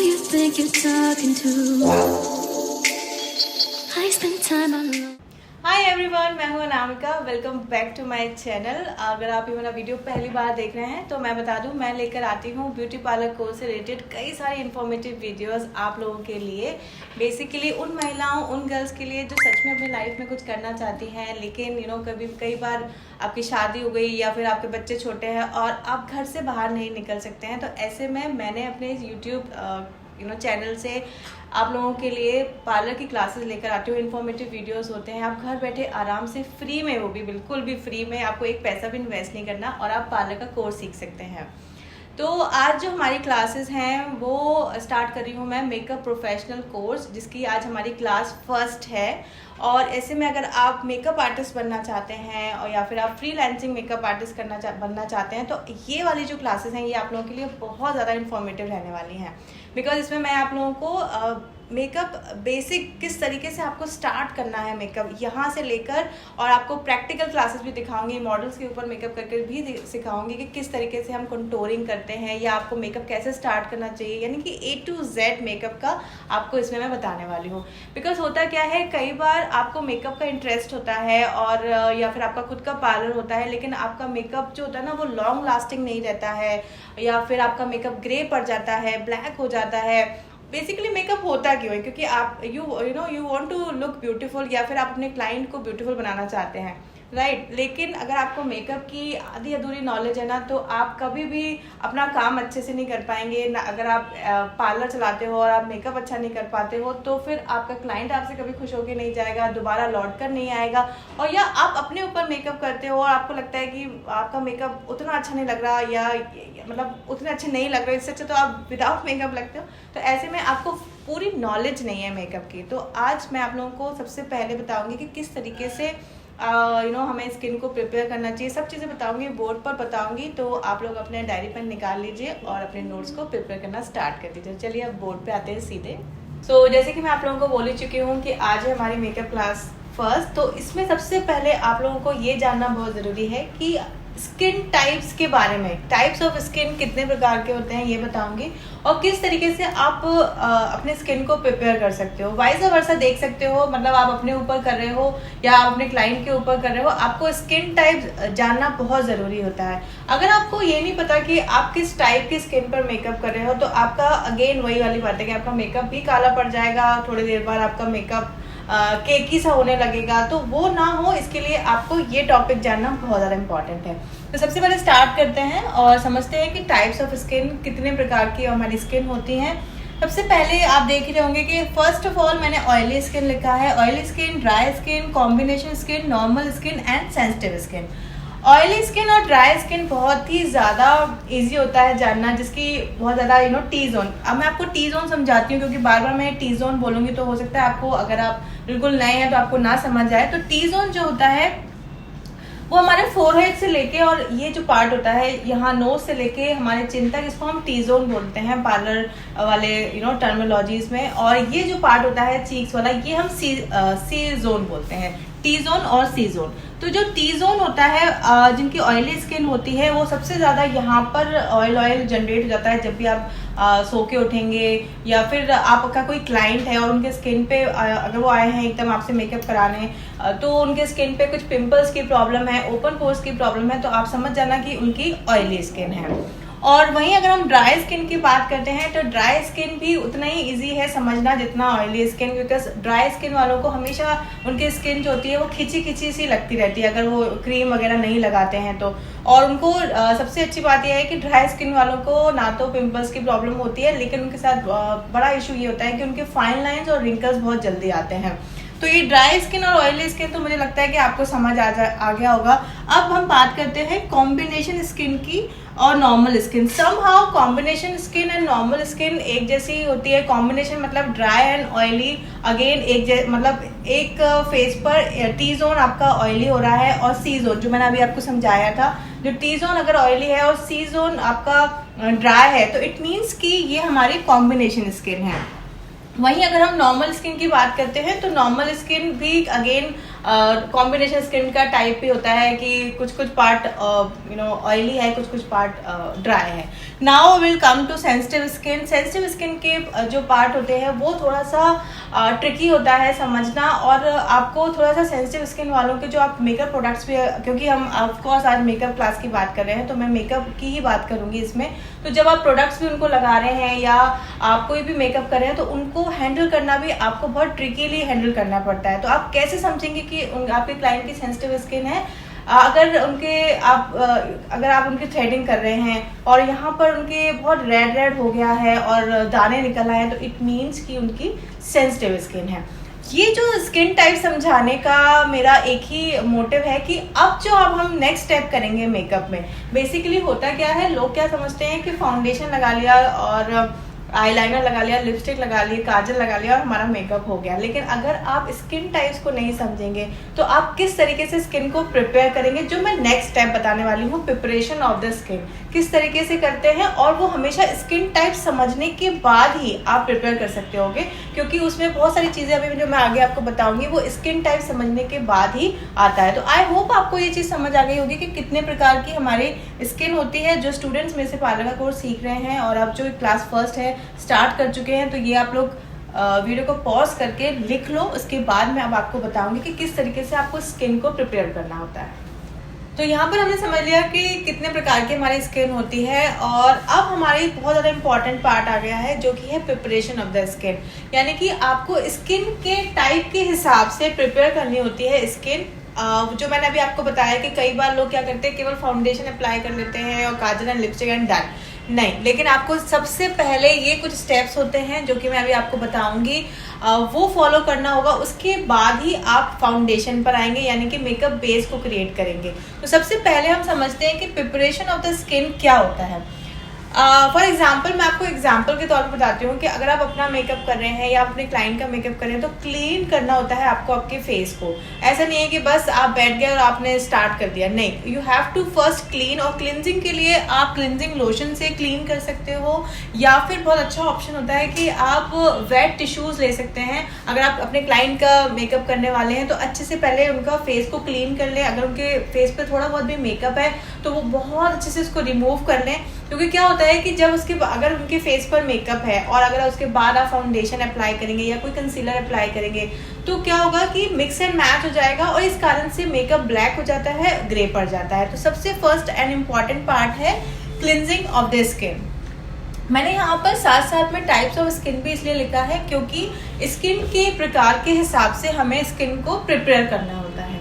you think you're talking to? I spend time alone. Hi everyone, मैं हूं Anamika. Welcome back to my channel. अगर आप ये मेरा वीडियो पहली बार देख रहे हैं तो मैं बता दूं, मैं लेकर आती हूं ब्यूटी पार्लर कोर्स से रिलेटेड कई सारे इन्फॉर्मेटिव वीडियोस आप लोगों के लिए। बेसिकली उन महिलाओं, उन गर्ल्स के लिए जो सच में अपनी लाइफ में कुछ करना चाहती हैं, लेकिन कई बार आपकी शादी हो गई या फिर आपके बच्चे छोटे हैं और आप घर से बाहर नहीं निकल सकते हैं। तो ऐसे में मैंने अपने यूट्यूब चैनल से आप लोगों के लिए पार्लर की क्लासेस लेकर आती हूँ। इन्फॉर्मेटिव वीडियोस होते हैं, आप घर बैठे आराम से फ्री में, वो भी बिल्कुल भी फ्री में, आपको एक पैसा भी इन्वेस्ट नहीं करना और आप पार्लर का कोर्स सीख सकते हैं। तो आज जो हमारी क्लासेस हैं वो स्टार्ट कर रही हूँ मैं मेकअप प्रोफेशनल कोर्स, जिसकी आज हमारी क्लास फर्स्ट है। और ऐसे में अगर आप मेकअप आर्टिस्ट बनना चाहते हैं और या फिर आप फ्रीलांसिंग मेकअप आर्टिस्ट बनना चाहते हैं तो ये वाली जो क्लासेस हैं ये आप लोगों के लिए बहुत ज़्यादा इन्फॉर्मेटिव रहने वाली हैं। बिकॉज इसमें मैं आप लोगों को मेकअप बेसिक किस तरीके से आपको स्टार्ट करना है मेकअप यहाँ से लेकर, और आपको प्रैक्टिकल क्लासेस भी दिखाऊंगी, मॉडल्स के ऊपर मेकअप करके भी सिखाऊंगी कि किस तरीके से हम कंटूरिंग करते हैं या आपको मेकअप कैसे स्टार्ट करना चाहिए, यानी कि A to Z मेकअप का आपको इसमें मैं बताने वाली हूँ। बिकॉज होता क्या है, कई बार आपको मेकअप का इंटरेस्ट होता है और या फिर आपका खुद का पार्लर होता है, लेकिन आपका मेकअप जो होता है ना वो लॉन्ग लास्टिंग नहीं रहता है, या फिर आपका मेकअप ग्रे पड़ जाता है, ब्लैक हो जाता है। बेसिकली मेकअप होता क्यों है? क्योंकि आप you want to look beautiful, या फिर आप अपने क्लाइंट को ब्यूटीफुल बनाना चाहते हैं, राइट। लेकिन अगर आपको मेकअप की आधी अधूरी नॉलेज है ना तो आप कभी भी अपना काम अच्छे से नहीं कर पाएंगे ना। अगर आप पार्लर चलाते हो और आप मेकअप अच्छा नहीं कर पाते हो तो फिर आपका क्लाइंट आपसे कभी खुश होकर नहीं जाएगा, दोबारा लौट कर नहीं आएगा। और या आप अपने ऊपर मेकअप करते हो और आपको लगता है कि आपका मेकअप उतना अच्छा नहीं लग रहा, या मतलब उतने अच्छे नहीं लग रहे, इससे अच्छा तो आप विदाउट मेकअप लगते हो। तो ऐसे में आपको पूरी नॉलेज नहीं है मेकअप की। तो आज मैं आप लोगों को सबसे पहले बताऊंगी कि किस तरीके से हमें स्किन को प्रिपेयर करना चाहिए, सब चीज़ें बताऊंगी, बोर्ड पर बताऊंगी। तो आप लोग अपने डायरी पेन निकाल लीजिए और अपने नोट्स को प्रिपेयर करना स्टार्ट कर दीजिए। चलिए अब बोर्ड पे आते हैं सीधे। जैसे कि मैं आप लोगों को बोल ही चुकी हूँ कि आज है हमारी मेकअप क्लास फर्स्ट। तो इसमें सबसे पहले आप लोगों को ये जानना बहुत ज़रूरी है कि स्किन टाइप्स के बारे में, टाइप्स ऑफ स्किन कितने प्रकार के होते हैं ये बताऊंगी, और किस तरीके से आप अपने स्किन को प्रिपेयर कर सकते हो, वाइस वर्सा देख सकते हो। मतलब आप अपने ऊपर कर रहे हो या आप अपने क्लाइंट के ऊपर कर रहे हो, आपको स्किन टाइप जानना बहुत ज़रूरी होता है। अगर आपको ये नहीं पता कि आप किस टाइप की स्किन पर मेकअप कर रहे हो तो आपका अगेन वही वाली बात है कि आपका मेकअप भी काला पड़ जाएगा, थोड़ी देर बाद आपका मेकअप केकी सा होने लगेगा। तो वो ना हो, इसके लिए आपको ये टॉपिक जानना बहुत ज़्यादा इंपॉर्टेंट है। तो सबसे पहले स्टार्ट करते हैं और समझते हैं कि टाइप्स ऑफ स्किन, कितने प्रकार की हमारी स्किन होती हैं। सबसे पहले आप देख रहे होंगे कि फर्स्ट ऑफ ऑल मैंने ऑयली स्किन लिखा है। Oily skin, dry skin, combination skin, normal skin and sensitive skin. Oily skin और ड्राई स्किन बहुत ही ज़्यादा इजी होता है जानना, जिसकी बहुत ज़्यादा टी जोन। अब मैं आपको टी जोन समझाती हूँ, क्योंकि बार बार मैं टी जोन बोलूँगी तो हो सकता है आपको, अगर आप बिल्कुल नए हैं तो आपको ना समझ आए। तो टी जोन जो होता है वो हमारे फोरहेड से लेके, और ये जो पार्ट होता है यहाँ नोज से लेके हमारे चिन तक, इसको हम टी जोन बोलते हैं पार्लर वाले टर्मिनोलॉजीज में। और ये जो पार्ट होता है चीक्स वाला, ये हम सी जोन बोलते हैं, टी जोन और सी जोन। तो जो टी जोन होता है, जिनकी ऑयली स्किन होती है, वो सबसे ज़्यादा यहाँ पर ऑयल जनरेट हो जाता है जब भी आप सो के उठेंगे, या फिर आपका कोई क्लाइंट है और उनके स्किन पे अगर वो आए हैं एकदम आपसे मेकअप कराने, तो उनके स्किन पे कुछ पिंपल्स की प्रॉब्लम है, ओपन पोर्स की प्रॉब्लम है, तो आप समझ जाना कि उनकी ऑयली स्किन है। और वहीं अगर हम ड्राई स्किन की बात करते हैं तो ड्राई स्किन भी उतना ही इजी है समझना जितना oily skin, because dry skin वालों को हमेशा उनकी स्किन जो होती है वो खिंची खिंची सी लगती रहती है अगर वो क्रीम वगैरह नहीं लगाते हैं तो। और उनको सबसे अच्छी बात यह है कि ड्राई स्किन वालों को ना तो पिंपल्स की प्रॉब्लम होती है, लेकिन उनके साथ बड़ा इशू ये होता है कि उनके फाइन लाइंस और रिंकल्स बहुत जल्दी आते हैं। तो ये ड्राई स्किन और ऑयली स्किन तो मुझे लगता है कि आपको समझ आ गया होगा। अब हम बात करते हैं कॉम्बिनेशन स्किन की और normal skin. Somehow combination skin and normal skin एक जैसी होती है। कॉम्बिनेशन मतलब ड्राई एंड ऑयली, अगेन मतलब एक फेस पर टी जोन आपका ऑयली हो रहा है और सी जोन जो मैंने अभी आपको समझाया था, जो टी जोन अगर ऑयली है और सी जोन आपका ड्राई है तो इट मीन्स कि ये हमारी कॉम्बिनेशन स्किन है। वहीं अगर हम नॉर्मल स्किन की बात करते हैं तो नॉर्मल स्किन भी अगेन कॉम्बिनेशन स्किन का टाइप भी होता है कि कुछ कुछ पार्ट ऑयली है, कुछ कुछ पार्ट ड्राई है। Now will come to sensitive skin. Sensitive skin के जो पार्ट होते हैं वो थोड़ा सा ट्रिकी होता है समझना, और आपको थोड़ा सा सेंसिटिव स्किन वालों के जो आप मेकअप प्रोडक्ट्स भी, क्योंकि हम ऑफकोर्स आज मेकअप क्लास की बात कर रहे हैं तो मैं मेकअप की ही बात करूंगी इसमें। तो जब आप प्रोडक्ट्स भी उनको लगा रहे हैं या आप कोई भी मेकअप कर रहे हैं तो उनको हैंडल करना भी आपको बहुत ट्रिकीली हैंडल करना पड़ता है। तो आप कैसे समझेंगे कि आपके क्लाइंट की सेंसिटिव स्किन है? अगर आप उनकी थ्रेडिंग कर रहे हैं और यहाँ पर उनके बहुत रेड हो गया है और दाने निकल आए हैं, तो इट मीन्स कि उनकी सेंसिटिव स्किन है। ये जो स्किन टाइप समझाने का मेरा एक ही मोटिव है कि अब हम नेक्स्ट स्टेप करेंगे मेकअप में, बेसिकली होता क्या है, लोग क्या समझते हैं कि फाउंडेशन लगा लिया और आईलाइनर लगा लिया, लिपस्टिक लगा ली, काजल लगा लिया और हमारा मेकअप हो गया। लेकिन अगर आप स्किन टाइप्स को नहीं समझेंगे तो आप किस तरीके से स्किन को प्रिपेयर करेंगे, जो मैं नेक्स्ट स्टेप बताने वाली हूँ, प्रिपरेशन ऑफ द स्किन किस तरीके से करते हैं, और वो हमेशा स्किन टाइप समझने के बाद ही आप प्रिपेयर कर सकते होगे, क्योंकि उसमें बहुत सारी चीज़ें अभी जो मैं आगे आपको बताऊंगी वो स्किन टाइप समझने के बाद ही आता है। तो आई होप आपको ये चीज़ समझ आ गई होगी कि कितने प्रकार की हमारी स्किन होती है। जो स्टूडेंट्स में से पार्लर का कोर्स सीख रहे हैं और आप जो क्लास फर्स्ट है स्टार्ट कर चुके हैं, तो ये आप लोग वीडियो को पॉज करके लिख लो, उसके बाद मैं अब आपको बताऊंगी कि किस तरीके से आपको स्किन को प्रिपेयर करना होता है। तो यहाँ पर हमने समझ लिया कि कितने प्रकार की हमारी स्किन होती है, और अब हमारी बहुत ज़्यादा इंपॉर्टेंट पार्ट आ गया है जो कि है प्रिपरेशन ऑफ द स्किन। यानी कि आपको स्किन के टाइप के हिसाब से प्रिपेयर करनी होती है स्किन। जो मैंने अभी आपको बताया कि कई बार लोग क्या करते हैं, केवल फाउंडेशन अप्लाई कर लेते हैं और काजल एंड लिपस्टिक एंड डन। नहीं, लेकिन आपको सबसे पहले ये कुछ स्टेप्स होते हैं जो कि मैं अभी आपको बताऊंगी, वो फॉलो करना होगा। उसके बाद ही आप फाउंडेशन पर आएंगे, यानी कि मेकअप बेस को क्रिएट करेंगे। तो सबसे पहले हम समझते हैं कि प्रिपरेशन ऑफ द स्किन क्या होता है। फॉर एग्जाम्पल, मैं आपको एग्जाम्पल के तौर पर बताती हूँ कि अगर आप अपना मेकअप कर रहे हैं या अपने क्लाइंट का मेकअप कर रहे हैं तो क्लीन करना होता है आपको आपके फेस को। ऐसा नहीं है कि बस आप बैठ गए और आपने स्टार्ट कर दिया, नहीं, you have to first clean. और क्लिनजिंग के लिए आप क्लिनजिंग लोशन से क्लीन कर सकते हो, या फिर बहुत अच्छा ऑप्शन होता है कि आप वेट टिश्यूज ले सकते हैं। अगर आप अपने क्लाइंट का मेकअप करने वाले हैं तो अच्छे से पहले उनका फेस को क्लीन कर लें। अगर उनके फेस पे थोड़ा बहुत भी मेकअप है तो वो बहुत अच्छे से उसको रिमूव कर लें, क्योंकि क्या होता है कि जब अगर उनके फेस पर मेकअप है और अगर उसके बाद आप फाउंडेशन अप्लाई करेंगे या कोई कंसीलर अप्लाई करेंगे तो क्या होगा कि मिक्स एंड मैच हो जाएगा, और इस कारण से मेकअप ब्लैक हो जाता है, ग्रे पड़ जाता है। तो सबसे फर्स्ट एंड इम्पॉर्टेंट पार्ट है क्लिनजिंग ऑफ द स्किन। मैंने यहाँ पर साथ साथ में टाइप्स ऑफ स्किन भी इसलिए लिखा है क्योंकि स्किन के प्रकार के हिसाब से हमें स्किन को प्रिपेयर करना होता है।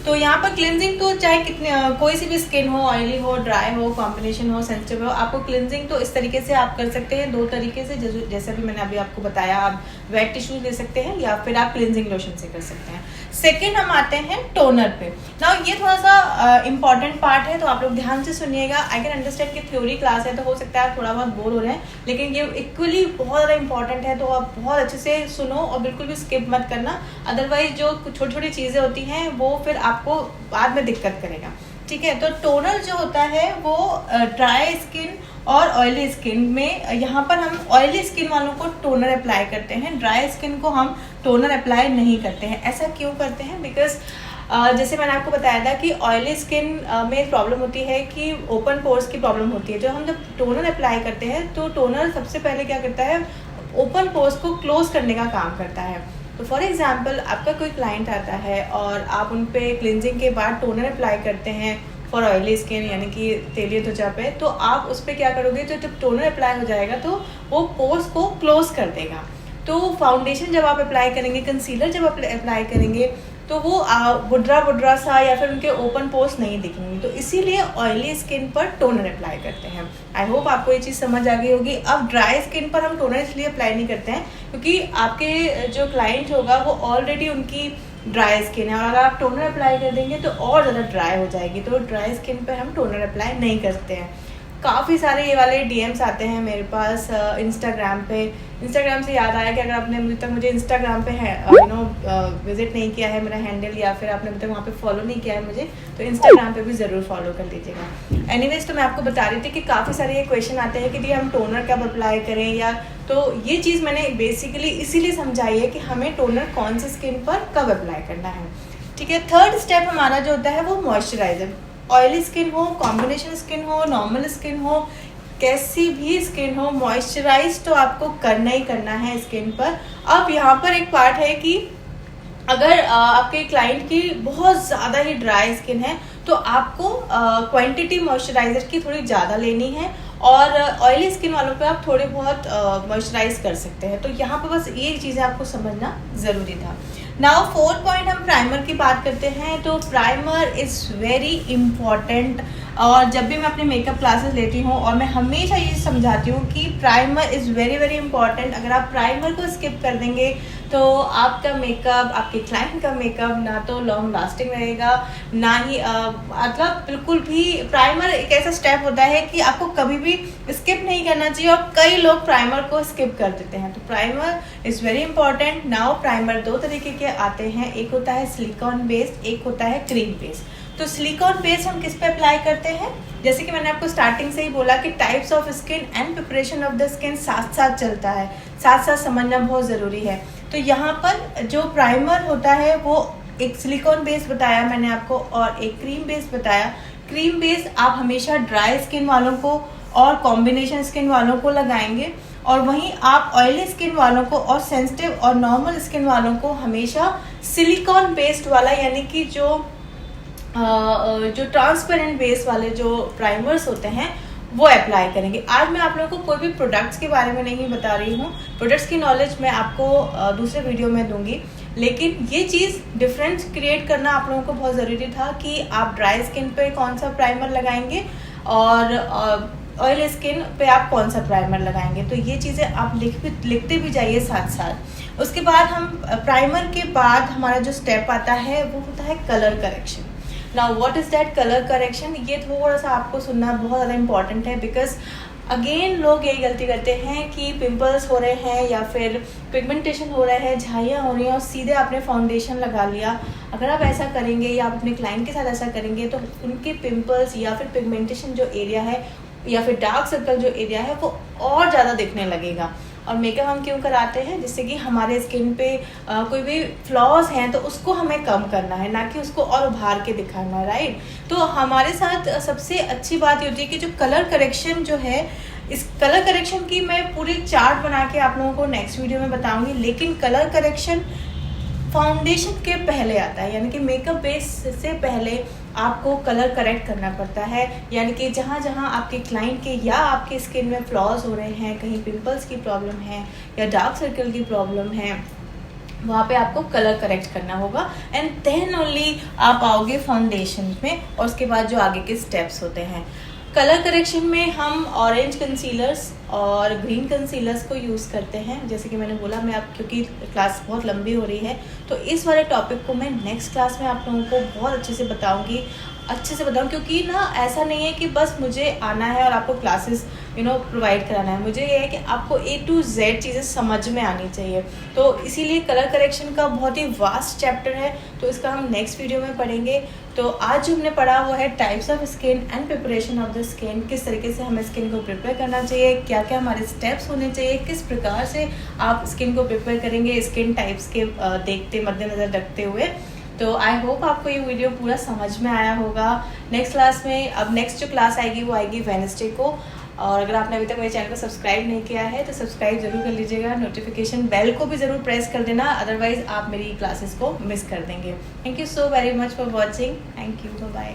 तो यहाँ पर क्लिनजिंग तो चाहे कोई सी भी स्किन हो, ऑयली हो, ड्राई हो, कॉम्बिनेशन हो, सेंसिटिव हो, आपको क्लिनजिंग तो इस तरीके से आप कर सकते हैं, दो तरीके से, जैसे भी मैंने अभी आपको बताया। आप वेट टिश्यूज ले सकते हैं या फिर आप क्लिनजिंग लोशन से कर सकते हैं। सेकेंड हम आते हैं टोनर पे। नाउ ये थोड़ा सा इंपॉर्टेंट पार्ट है, तो आप लोग ध्यान से सुनिएगा। आई कैन अंडरस्टैंड कि थ्योरी क्लास है तो हो सकता है आप थोड़ा बहुत बोर हो रहे हैं, लेकिन ये इक्वली बहुत ज़्यादा इंपॉर्टेंट है, तो आप बहुत अच्छे से सुनो और बिल्कुल भी स्किप मत करना, अदरवाइज जो छोटी छोटी चीज़ें होती हैं वो फिर आपको बाद में दिक्कत करेगा। ठीक है, तो टोनर जो होता है वो ड्राई स्किन और ऑयली स्किन में, यहाँ पर हम ऑयली स्किन वालों को टोनर अप्लाई करते हैं, ड्राई स्किन को हम टोनर अप्लाई नहीं करते हैं। ऐसा क्यों करते हैं? बिकॉज जैसे मैंने आपको बताया था कि ऑयली स्किन में प्रॉब्लम होती है कि ओपन पोर्स की प्रॉब्लम होती है। जब टोनर अप्लाई करते हैं तो टोनर सबसे पहले क्या करता है, ओपन पोर्स को क्लोज करने का काम करता है। तो फॉर एग्जाम्पल, आपका कोई क्लाइंट आता है और आप उन पे क्लिनजिंग के बाद टोनर अप्लाई करते हैं फॉर ऑयली स्किन, यानी कि तेलीय त्वचा पे, तो आप उस पर क्या करोगे, तो जब टोनर अप्लाई हो जाएगा तो वो पोर्स को क्लोज कर देगा। तो फाउंडेशन जब आप अप्लाई करेंगे, कंसीलर जब आप अप्लाई करेंगे, तो वो बुड्रा सा या फिर उनके ओपन पोर्स नहीं दिखेंगे। तो इसीलिए ऑयली स्किन पर टोनर अप्लाई करते हैं। आई होप आपको ये चीज़ समझ आ गई होगी। अब ड्राई स्किन पर हम टोनर इसलिए अप्लाई नहीं करते हैं क्योंकि आपके जो क्लाइंट होगा वो ऑलरेडी उनकी ड्राई स्किन है, और अगर आप टोनर अप्लाई कर देंगे तो और ज़्यादा ड्राई हो जाएगी। तो ड्राई स्किन पर हम टोनर अप्लाई नहीं करते हैं। काफ़ी सारे ये वाले डीएम्स आते हैं मेरे पास इंस्टाग्राम पे। इंस्टाग्राम से याद आया कि अगर आपने अभी तक मुझे इंस्टाग्राम पे है विजिट नहीं किया है, मेरा हैंडल, या फिर आपने अभी तक वहाँ पे फॉलो नहीं किया है मुझे, तो इंस्टाग्राम पे भी ज़रूर फॉलो कर लीजिएगा। एनीवेज, तो मैं आपको बता रही थी कि काफ़ी सारे ये क्वेश्चन आते हैं कि दी हम टोनर कब अप्लाई करें, या तो ये चीज़ मैंने बेसिकली इसीलिए समझाई है कि हमें टोनर कौन सी स्किन पर कब अप्लाई करना है। ठीक है। थर्ड स्टेप हमारा जो होता है वो मॉइस्चराइजर। ऑयली स्किन हो, कॉम्बिनेशन स्किन हो, नॉर्मल स्किन हो, कैसी भी स्किन हो, मॉइस्चराइज तो आपको करना ही करना है स्किन पर। अब यहाँ पर एक पार्ट है कि अगर आपके क्लाइंट की बहुत ज़्यादा ही ड्राई स्किन है तो आपको क्वांटिटी मॉइस्चराइजर की थोड़ी ज़्यादा लेनी है, और ऑयली स्किन वालों पे आप थोड़े बहुत मॉइस्चराइज कर सकते हैं। तो यहाँ पर बस ये चीज़ें आपको समझना ज़रूरी था। नाउ फोर्थ पॉइंट, हम प्राइमर की बात करते हैं। तो प्राइमर इज़ वेरी इम्पॉर्टेंट, और जब भी मैं अपने मेकअप क्लासेस लेती हूँ और मैं हमेशा ये समझाती हूँ कि primer is very very important. अगर आप प्राइमर को स्किप कर देंगे तो आपका मेकअप, आपके क्लाइंट का मेकअप ना तो लॉन्ग लास्टिंग रहेगा, ना ही मतलब बिल्कुल भी। प्राइमर एक ऐसा स्टेप होता है कि आपको कभी भी स्किप नहीं करना चाहिए, और कई लोग प्राइमर को स्किप कर देते हैं। तो primer is very important. Now primer दो तरीके के आते हैं, एक होता है सिलिकॉन बेस्ड, एक होता है क्रीम बेस्ड। तो सिलिकॉन बेस हम किस पे अप्लाई करते हैं, जैसे कि मैंने आपको स्टार्टिंग से ही बोला कि types of skin and preparation of the skin साथ साथ चलता है, साथ साथ समझना बहुत ज़रूरी है। तो यहाँ पर जो प्राइमर होता है वो एक सिलिकॉन बेस बताया मैंने आपको, और एक क्रीम बेस बताया। क्रीम बेस आप हमेशा ड्राई स्किन वालों को और कॉम्बिनेशन स्किन वालों को लगाएंगे, और वहीं आप ऑयली स्किन वालों को और सेंसिटिव और नॉर्मल स्किन वालों को हमेशा सिलिकॉन बेस्ड वाला, यानी कि जो ट्रांसपेरेंट बेस वाले जो प्राइमर्स होते हैं वो अप्लाई करेंगे। आज मैं आप लोगों को कोई भी प्रोडक्ट्स के बारे में नहीं बता रही हूँ, प्रोडक्ट्स की नॉलेज मैं आपको दूसरे वीडियो में दूंगी, लेकिन ये चीज़ डिफरेंस क्रिएट करना आप लोगों को बहुत ज़रूरी था कि आप ड्राई स्किन पे कौन सा प्राइमर लगाएंगे और ऑयल स्किन पे आप कौन सा प्राइमर लगाएंगे। तो ये चीज़ें आप लिखते भी जाइए साथ साथ। उसके बाद हम प्राइमर के बाद हमारा जो स्टेप आता है वो होता है colour correction. Now what is that colour correction, ये थोड़ा सा आपको सुनना बहुत ज़्यादा इंपॉर्टेंट है, बिकॉज अगेन लोग यही गलती करते हैं कि पिंपल्स हो रहे हैं या फिर पिगमेंटेशन हो रहा है, झाइयाँ हो रही हैं और सीधे आपने फाउंडेशन लगा लिया। अगर आप ऐसा करेंगे या आप अपने क्लाइंट के साथ ऐसा करेंगे तो उनके पिंपल्स या फिर पिगमेंटेशन जो एरिया है या फिर डार्क सर्कल जो एरिया है वो और ज़्यादा दिखने लगेगा। और मेकअप हम क्यों कराते हैं, जिससे कि हमारे स्किन पे कोई भी फ्लॉज हैं तो उसको हमें कम करना है, ना कि उसको और उभार के दिखाना है, राइट। तो हमारे साथ सबसे अच्छी बात ये होती है कि जो कलर करेक्शन जो है, इस कलर करेक्शन की मैं पूरी चार्ट बना के आप लोगों को नेक्स्ट वीडियो में बताऊंगी, लेकिन कलर करेक्शन फाउंडेशन के पहले आता है, यानी कि मेकअप बेस से पहले आपको कलर करेक्ट करना पड़ता है। यानी कि जहाँ जहाँ आपके क्लाइंट के या आपके स्किन में फ्लॉज हो रहे हैं, कहीं पिंपल्स की प्रॉब्लम है या डार्क सर्कल की प्रॉब्लम है, वहाँ पे आपको कलर करेक्ट करना होगा, एंड देन ओनली आप आओगे फाउंडेशन में। और उसके बाद जो आगे के स्टेप्स होते हैं कलर करेक्शन में, हम ऑरेंज कंसीलर्स और ग्रीन कंसीलर्स को यूज़ करते हैं। जैसे कि मैंने बोला, मैं अब क्योंकि क्लास बहुत लंबी हो रही है तो इस वाले टॉपिक को मैं नेक्स्ट क्लास में आप लोगों को बहुत अच्छे से बताऊंगी, क्योंकि ना ऐसा नहीं है कि बस मुझे आना है और आपको क्लासेस प्रोवाइड कराना है। मुझे ये है कि आपको A to Z चीज़ें समझ में आनी चाहिए। तो इसीलिए कलर करेक्शन का बहुत ही वास्ट चैप्टर है, तो इसका हम नेक्स्ट वीडियो में पढ़ेंगे। तो आज जो हमने पढ़ा वो है types of skin and preparation of the skin, किस तरीके से हमें स्किन को प्रिपेयर करना चाहिए, क्या क्या हमारे स्टेप्स होने चाहिए, किस प्रकार से आप स्किन को प्रिपेयर करेंगे स्किन टाइप्स के देखते मद्देनज़र रखते हुए। तो आई होप आपको ये वीडियो पूरा समझ में आया होगा। नेक्स्ट क्लास में, अब नेक्स्ट जो क्लास आएगी वो आएगी वेडनेसडे को, और अगर आपने अभी तक मेरे चैनल को सब्सक्राइब नहीं किया है तो सब्सक्राइब जरूर कर लीजिएगा, नोटिफिकेशन बेल को भी ज़रूर प्रेस कर देना, अदरवाइज आप मेरी क्लासेस को मिस कर देंगे। Thank you so very much for watching. Thank you, bye bye.